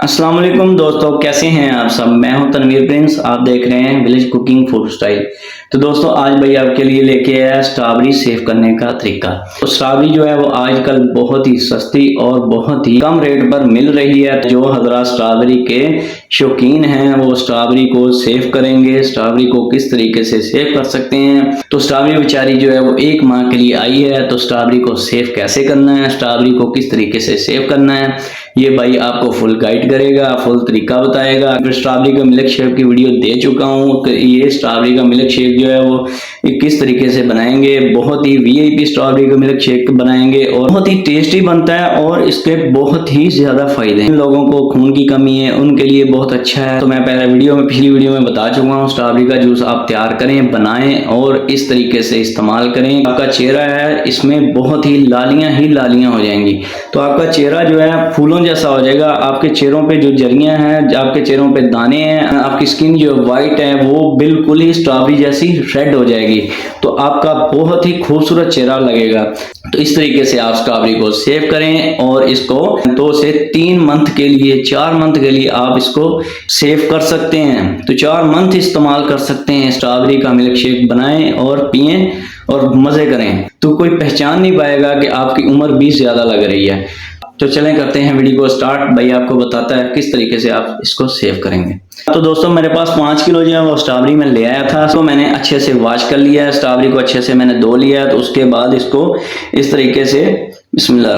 अस्सलाम वालेकुम दोस्तों, कैसे हैं आप सब। मैं हूं तनवीर प्रिंस, आप देख रहे हैं विलेज कुकिंग फूड स्टाइल। तो दोस्तों आज भाई आपके लिए लेके आया स्ट्रॉबेरी सेव करने का तरीका। तो स्ट्रॉबेरी जो है वो आजकल बहुत ही सस्ती और बहुत ही कम रेट पर मिल रही है। जो हजरात स्ट्रॉबेरी के शौकीन हैं वो स्ट्रॉबेरी को सेव करेंगे, स्ट्रॉबेरी को किस तरीके से सेव कर सकते हैं। तो स्ट्रॉबेरी बेचारी जो है वो 1 माह के लिए आई है, तो स्ट्रॉबेरी को सेव कैसे करना है, स्ट्रॉबेरी को किस तरीके से सेव करना है, ये भाई आपको फुल गाइड करेगा, फुल तरीका बताएगा। फिर स्ट्रॉबेरी का मिल्क शेक की वीडियो दे चुका हूँ। ये स्ट्रॉबेरी का मिल्क शेक जो है वो किस तरीके से बनाएंगे, बहुत ही वीआईपी स्ट्रॉबेरी का मिल्क शेक बनाएंगे और बहुत ही टेस्टी बनता है और इसके बहुत ही ज्यादा फायदे हैं। लोगों को खून की कमी है उनके लिए बहुत अच्छा है। तो मैं पिछली वीडियो में बता चुका हूँ, स्ट्रॉबेरी का जूस आप तैयार करें, बनाएं और इस तरीके से इस्तेमाल करें। आपका चेहरा है इसमें बहुत ही लालियां हो जाएंगी। तो आपका चेहरा जो है फूलों जैसा हो जाएगा। आपके चेहरों पे जो जरियां हैं, आपके चेहरों पे दाने हैं, आपकी स्किन जो व्हाइट है वो बिल्कुल ही स्ट्रॉबेरी जैसी रेड हो जाएगी। तो आपका बहुत ही खूबसूरत चेहरा लगेगा। तो इस तरीके से आप स्ट्रॉबेरी को सेव करें और इसको 2 से 3 मंथ के लिए, 4 मंथ के लिए आप इसको सेव कर सकते हैं। तो 4 मंथ इस्तेमाल कर सकते हैं। स्ट्रॉबेरी का मिल्क शेक बनाएं और पिएं और मजे करें। तो कोई पहचान नहीं पाएगा कि आपकी उम्र 20 ज्यादा लग रही है। तो चलें करते हैं वीडियो को स्टार्ट। भाई आपको बताता है किस तरीके से आप इसको सेव करेंगे। तो दोस्तों मेरे पास 5 किलो जो है वो स्ट्रॉबेरी मैं ले आया था। तो मैंने अच्छे से वॉश कर लिया है, स्ट्रॉबेरी को अच्छे से मैंने धो लिया है। तो उसके बाद इसको इस तरीके से बिस्मिल्लाह,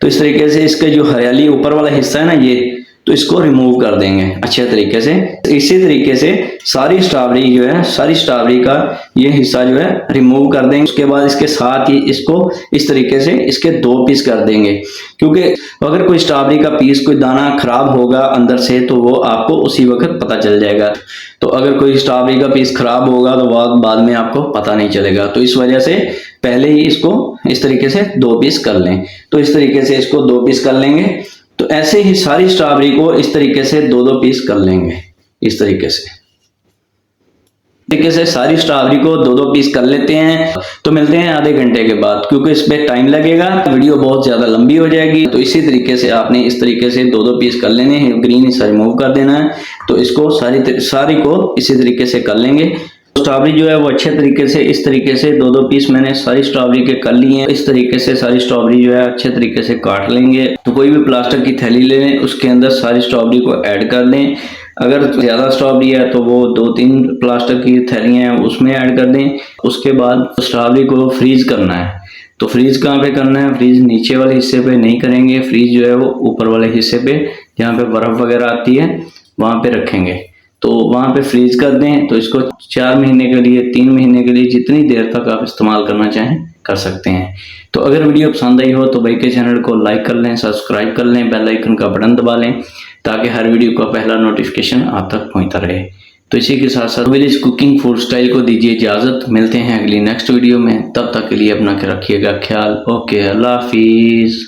तो इस तरीके से इसके जो हरियाली ऊपर वाला हिस्सा है ना, ये तो इसको रिमूव कर देंगे अच्छे तरीके से। इसी तरीके से सारी स्ट्रॉबेरी का ये हिस्सा जो है रिमूव कर देंगे। उसके बाद इसके साथ ही इसको इस तरीके से इसके 2 पीस कर देंगे, क्योंकि अगर कोई स्ट्रॉबेरी का पीस, कोई दाना खराब होगा अंदर से तो वो आपको उसी वक्त पता चल जाएगा। तो अगर कोई स्ट्रॉबेरी का पीस खराब होगा तो वो बाद में आपको पता नहीं चलेगा। तो इस वजह से पहले ही इसको इस तरीके से 2 पीस कर लें। तो इस तरीके से इसको 2 पीस कर लेंगे। तो ऐसे ही सारी स्ट्रॉबेरी को इस तरीके से 2-2 पीस कर लेंगे। इस तरीके से सारी स्ट्रॉबेरी को 2-2 पीस कर लेते हैं। तो मिलते हैं आधे घंटे के बाद, क्योंकि इस पे टाइम लगेगा, वीडियो बहुत ज्यादा लंबी हो जाएगी। तो इसी तरीके से आपने इस तरीके से 2-2 पीस कर लेने हैं। ग्रीन हिस्सा रिमूव कर देना है। तो इसको सारी को इसी तरीके से कर लेंगे। स्ट्रॉबेरी जो है वो अच्छे तरीके से इस तरीके से 2-2 पीस मैंने सारी स्ट्रॉबेरी के कर लिए हैं। इस तरीके से सारी स्ट्रॉबेरी जो है अच्छे तरीके से काट लेंगे। तो कोई भी प्लास्टिक की थैली ले लें, उसके अंदर सारी स्ट्रॉबेरी को ऐड कर दें। अगर ज्यादा स्ट्रॉबेरी है तो वो 2-3 प्लास्टिक की थैलियां हैं उसमें ऐड कर दें। उसके बाद स्ट्रॉबेरी को फ्रीज करना है। तो फ्रीज कहाँ पे करना है, फ्रीज नीचे वाले हिस्से पे नहीं करेंगे, फ्रीज जो है वो ऊपर वाले हिस्से पे जहाँ पे बर्फ वगैरह आती है वहां पे रखेंगे। तो वहां पे फ्रीज कर दें। तो इसको 4 महीने के लिए, 3 महीने के लिए, जितनी देर तक आप इस्तेमाल करना चाहें कर सकते हैं। तो अगर वीडियो पसंद आई हो तो भाई के चैनल को लाइक कर लें, सब्सक्राइब कर लें, बेल आइकन का बटन दबा लें, ताकि हर वीडियो का पहला नोटिफिकेशन आप तक पहुंचता रहे। तो इसी के साथ साथ विलेज कुकिंग फूड स्टाइल को दीजिए इजाजत। मिलते हैं अगली नेक्स्ट वीडियो में, तब तक के लिए अपना रखिएगा ख्याल। ओके, अल्लाह हाफिज।